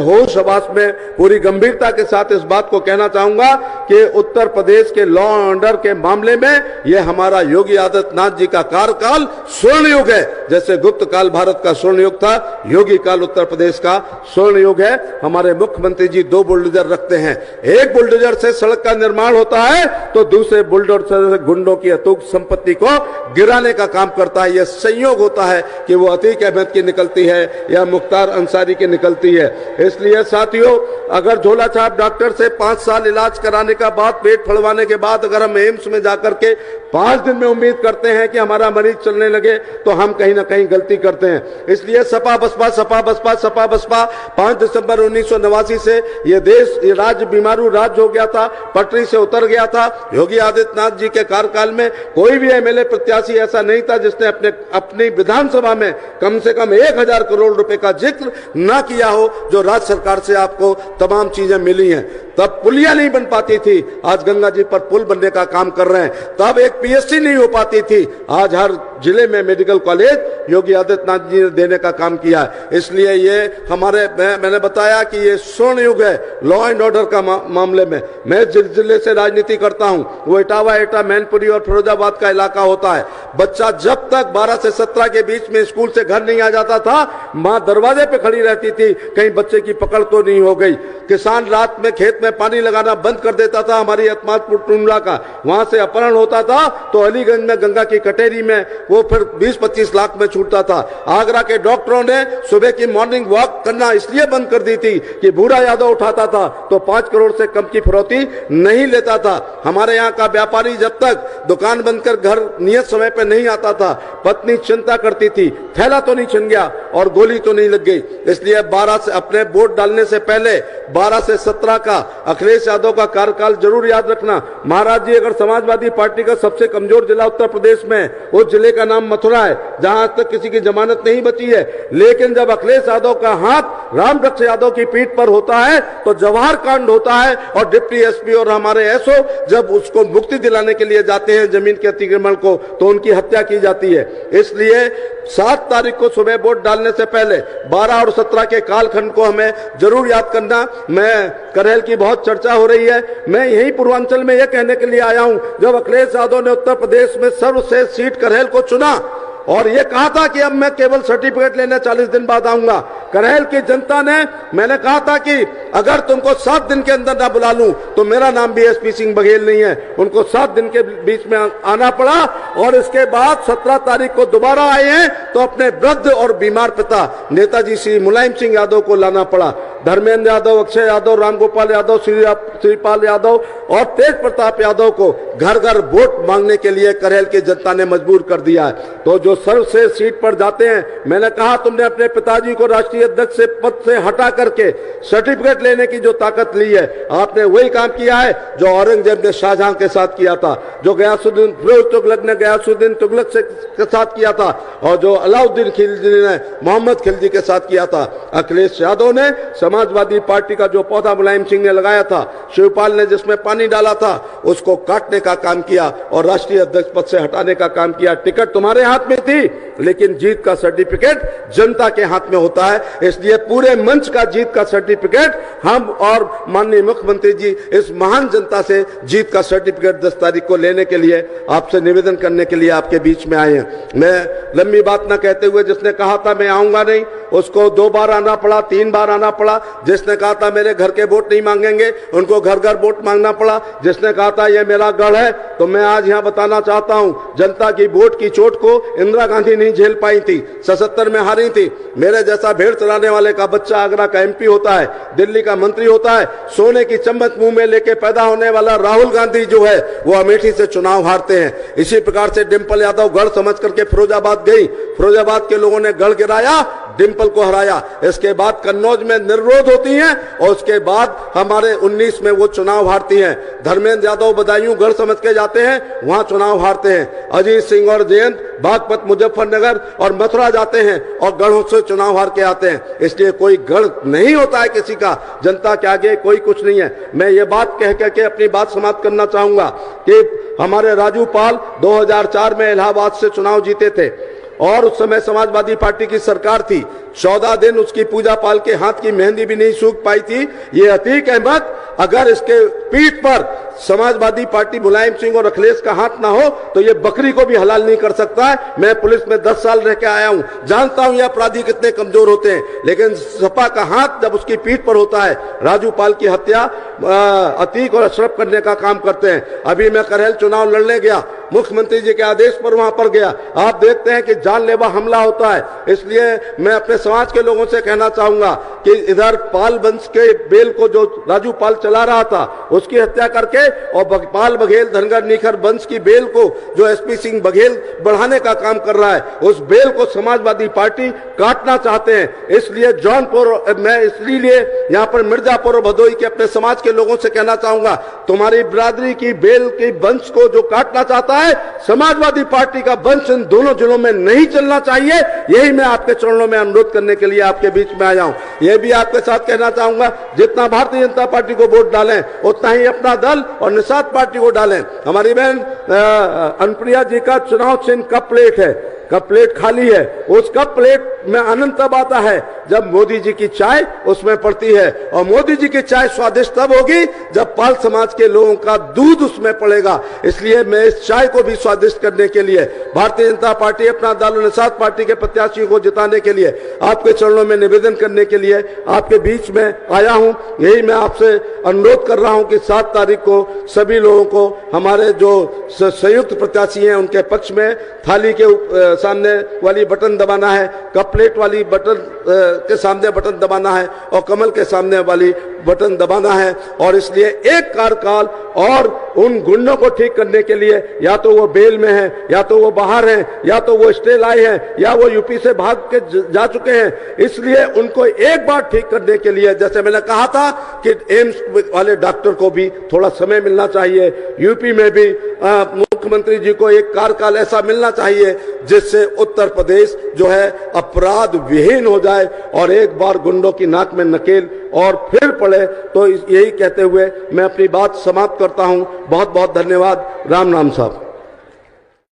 होश हवास में पूरी गंभीरता के साथ इस बात को कहना चाहूंगा कि उत्तर प्रदेश के लॉ एंड ऑर्डर के मामले में यह हमारा योगी आदित्यनाथ जी का कार्यकाल स्वर्ण युग है। जैसे गुप्त काल भारत का स्वर्ण युग था, योगी काल उत्तर प्रदेश का स्वर्ण युग है। हमारे मुख्यमंत्री जी 2 बुलडोजर रखते हैं। एक बुलडोजर से सड़क का निर्माण होता है तो दूसरे बुलडोजर से गुंडों की अतुक संपत्ति को गिराने का काम करता है। यह संयोग होता है कि वो अतीक अहमद की निकलती है या मुख्तार अंसारी की निकलती है। इसलिए साथियों, अगर झोला छाप डॉक्टर से 5 साल इलाज कराने का बाद, पेट फड़वाने के बाद अगर हम एम्स में जाकर के 5 दिन में उम्मीद करते हैं कि हमारा मरीज चलने लगे तो हम कहीं ना कहीं गलती करते हैं। इसलिए सपा बसपा सपा बसपा सपा बसपा 5 दिसंबर 1989 से ये देश, ये राज्य बीमारू राज्य हो गया था, पटरी से उतर गया था। योगी आदित्यनाथ जी के कार्यकाल में कोई भी एमएलए प्रत्याशी ऐसा नहीं था जिसने अपनी विधानसभा में कम से कम 1000 करोड़ रुपए का जिक्र न किया हो। जो राज्य सरकार से आपको तमाम चीजें मिली हैं, तब पुलिया नहीं बन पाती थी, आज गंगा जी पर पुल बनने का काम कर रहे हैं। तब एक पीएचडी नहीं हो पाती थी, आज हर जिले में मेडिकल कॉलेज योगी आदित्यनाथ जी ने देने का काम किया है। इसलिए ये हमारे, मैंने बताया कि ये स्वर्ण युग है लॉ एंड ऑर्डर का मामले में। मैं जिस जिले से राजनीति करता हूं वो इटावा, एटा, मैनपुरी और फिरोजाबाद का इलाका होता है। बच्चा जब तक 12 से 17 के बीच में स्कूल से घर नहीं आ जाता था, मां दरवाजे पे खड़ी रहती थी कहीं बच्चे की पकड़ तो नहीं हो गई। किसान रात में खेत में पानी लगाना बंद कर देता था, हमारी अतमादपुर टुंडला का, वहां से अपहरण होता था तो अलीगंज में गंगा की कटेरी में वो फिर 20-25 लाख में छूटता था। आगरा के डॉक्टरों ने सुबह की मॉर्निंग वॉक करना इसलिए बंद कर दी थी कि बूढ़ा यादव उठाता था तो 5 करोड़ से कम की फिरौती नहीं लेता था। हमारे यहाँ का व्यापारी जब तक दुकान बंद कर घर नियत समय पर नहीं आता था, पत्नी चिंता करती थी थैला तो नहीं छिन गया और गोली तो नहीं लग गई। इसलिए 12 से अपने वोट डालने से पहले 12 से 17 का अखिलेश यादव का कार्यकाल जरूर याद रखना। महाराज जी, अगर समाजवादी पार्टी का सबसे कमजोर जिला उत्तर प्रदेश में, उस जिले का नाम मथुरा है जहां आज तक किसी की जमानत नहीं बची है। लेकिन जब अखिलेश यादव का हाथ रामवृक्ष यादव की पीठ पर होता है तो जवाहर कांड होता है और डिप्टी एसपी और हमारे एसओ जब उसको मुक्ति दिलाने के लिए जाते हैं जमीन के अतिक्रमण को, तो उनकी हत्या की जाती है। इसलिए 7 तारीख को सुबह वोट डालने से पहले 12 और 17 के कालखंड को हमें जरूर याद करना। मैं करेल की बहुत चर्चा हो रही है, मैं यही पूर्वांचल में यह कहने के लिए आया हूं, जब अखिलेश यादव ने उत्तर प्रदेश में सर्वश्रेष्ठ सीट करेल को चुना और ये कहा था कि अब मैं केवल सर्टिफिकेट लेने 40 दिन बाद आऊंगा, करेल की जनता ने, मैंने कहा था कि अगर तुमको 7 दिन के अंदर ना बुला लूं तो मेरा नाम भी एसपी सिंह बघेल नहीं है। उनको 7 दिन के बीच में आना पड़ा और इसके बाद 17 तारीख को दोबारा आए हैं तो अपने वृद्ध और बीमार पिता नेताजी श्री मुलायम सिंह यादव को लाना पड़ा। धर्मेंद्र यादव, अक्षय यादव, रामगोपाल यादव, श्रीपाल यादव और तेज प्रताप यादव को घर घर वोट मांगने के लिए करेल की जनता ने मजबूर कर दिया है। तो जो सर्वश्रेष्ठ सीट पर जाते हैं, मैंने कहा तुमने अपने पिताजी को राष्ट्रीय अध्यक्ष से पद से हटा करके सर्टिफिकेट लेने की जो ताकत ली है, आपने वही काम किया है जो औरंगजेब ने शाहजहां के साथ किया था, जो गयासुद्दीन फिरोज तुगलक ने गयासुद्दीन तुगलक के साथ किया था और जो अलाउद्दीन खिलजी ने मोहम्मद खिलजी के साथ किया था। अखिलेश यादव ने समाजवादी पार्टी का जो पौधा मुलायम सिंह ने लगाया था, शिवपाल ने जिसमें पानी डाला था, उसको काटने का काम किया और राष्ट्रीय अध्यक्ष पद से हटाने का काम किया। टिकट तुम्हारे हाथ में थी लेकिन जीत का सर्टिफिकेट जनता के हाथ में होता है। इसलिए पूरे मंच का जीत का सर्टिफिकेट हम और माननीय मुख्यमंत्री जी इस महान जनता से जीत का सर्टिफिकेट 10 तारीख को लेने के लिए आपसे निवेदन करने के लिए आपके बीच में आए हैं। मैं लंबी बात न कहते हुए, जिसने कहा था मैं आऊंगा नहीं उसको 2 बार आना पड़ा, 3 बार आना पड़ा। जिसने कहा था मेरे घर के वोट नहीं मांगेंगे उनको घर घर वोट मांगना पड़ा। जिसने कहा था ये मेरा गढ़ है, तो मैं आज यहां बताना चाहता हूं, जनता की वोट की चोट को इंदिरा गांधी नहीं झेल पाई थी, 77 में हारी थी। मेरे जैसा भेड़ चलाने वाले का बच्चा आगरा का एमपी होता है, दिल्ली का मंत्री होता है, सोने की चम्मच मुंह में लेके पैदा होने वाला राहुल गांधी जो है वो अमेठी से चुनाव हारते हैं। इसी प्रकार से डिंपल यादव गढ़ समझ करके फिरोजाबाद गई, फिरोजाबाद के लोगों ने गढ़ गिराया, डिंपल को हराया। इसके बाद कन्नौज में निर्विरोध होती हैं और उसके बाद हमारे 19 में वो चुनाव हारती हैं। धर्मेंद्र यादव बदायूं गढ़ समझ के जाते हैं, वहां चुनाव हारते हैं। अजीत सिंह और जयंत बागपत, मुजफ्फरनगर और मथुरा जाते हैं और गढ़ों से चुनाव हार के आते हैं। इसलिए कोई गढ़ नहीं होता है किसी का, जनता के आगे कोई कुछ नहीं है। मैं ये बात कह करके अपनी बात समाप्त करना चाहूंगा कि हमारे राजू पाल 2004 में इलाहाबाद से चुनाव जीते थे और उस समय समाजवादी पार्टी की सरकार थी। 14 दिन उसकी पूजा पाल के हाथ की मेहंदी भी नहीं सूख पाई थी। ये अतीक अहमद अगर इसके पीठ पर समाजवादी पार्टी मुलायम सिंह और अखिलेश का हाथ ना हो तो ये बकरी को भी हलाल नहीं कर सकता है। मैं पुलिस में 10 साल रह के आया हूं, जानता हूं ये अपराधी कितने कमजोर होते हैं, लेकिन सपा का हाथ जब उसकी पीठ पर होता है, राजू पाल की हत्या अतीक और अशरफ करने का काम करते हैं। अभी मैं करहल चुनाव लड़ने गया, मुख्यमंत्री जी के आदेश पर वहां पर गया, आप देखते हैं कि जानलेवा हमला होता है। इसलिए मैं अपने समाज के लोगों से कहना चाहूंगा कि इधर पाल वंश के बेल को जो राजू पाल चला रहा था उसकी हत्या करके और पाल बघेल धनगर निखर वंश की बेल को जो एसपी सिंह बघेल बढ़ाने का काम कर रहा है, उस बेल को समाजवादी पार्टी काटना चाहते हैं। इसलिए जौनपुर मैं इसलिए यहां पर मिर्जापुर और भदोई के अपने समाज के लोगों से कहना चाहूंगा, तुम्हारी बिरादरी की बेल के वंश को जो काटना चाहता है, समाजवादी पार्टी का वंश इन दोनों जिलों में नहीं चलना चाहिए। यही मैं आपके चरणों में अनुरोध करने के लिए आपके बीच में आया हूं। यह भी आपके साथ कहना चाहूंगा, जितना भारतीय जनता पार्टी को वोट डालें उतना ही अपना दल और निषाद पार्टी को डालें। हमारी बहन अनुप्रिया जी का चुनाव चिन्ह कप प्लेट है, कप प्लेट खाली है, उस कप प्लेट में आनंद तब आता है जब मोदी जी की चाय उसमें पड़ती है, और मोदी जी की चाय स्वादिष्ट तब होगी जब पाल समाज के लोगों का दूध उसमें पड़ेगा। इसलिए मैं इस चाय को भी स्वादिष्ट करने के लिए भारतीय जनता पार्टी अपना दल और निषाद पार्टी के प्रत्याशियों को जिताने के लिए आपके चरणों में निवेदन करने के लिए आपके बीच में आया हूं। यही मैं आपसे अनुरोध कर रहा हूं कि 7 तारीख को सभी लोगों को हमारे जो संयुक्त प्रत्याशी हैं उनके पक्ष में थाली के सामने वाली बटन दबाना है, कप प्लेट वाली बटन के सामने बटन दबाना है और कमल के सामने वाली बटन दबाना है। और इसलिए एक कार्यकाल और उन गुंडों को ठीक करने के लिए, या तो वो बेल में है, या तो वो बाहर हैं, या तो वो स्टे लाए हैं, या वो यूपी से भाग के जा चुके हैं, इसलिए उनको एक बार ठीक करने के लिए, जैसे मैंने कहा था कि एम्स वाले डॉक्टर को भी थोड़ा समय मिलना चाहिए, यूपी में भी मुख्यमंत्री जी को एक कार्यकाल ऐसा मिलना चाहिए जिससे उत्तर प्रदेश जो है अपराध विहीन हो जाए और एक बार गुंडों की नाक में नकेल और फिर पड़े। तो यही कहते हुए मैं अपनी बात समाप्त करता हूं। बहुत बहुत धन्यवाद। राम राम साहब।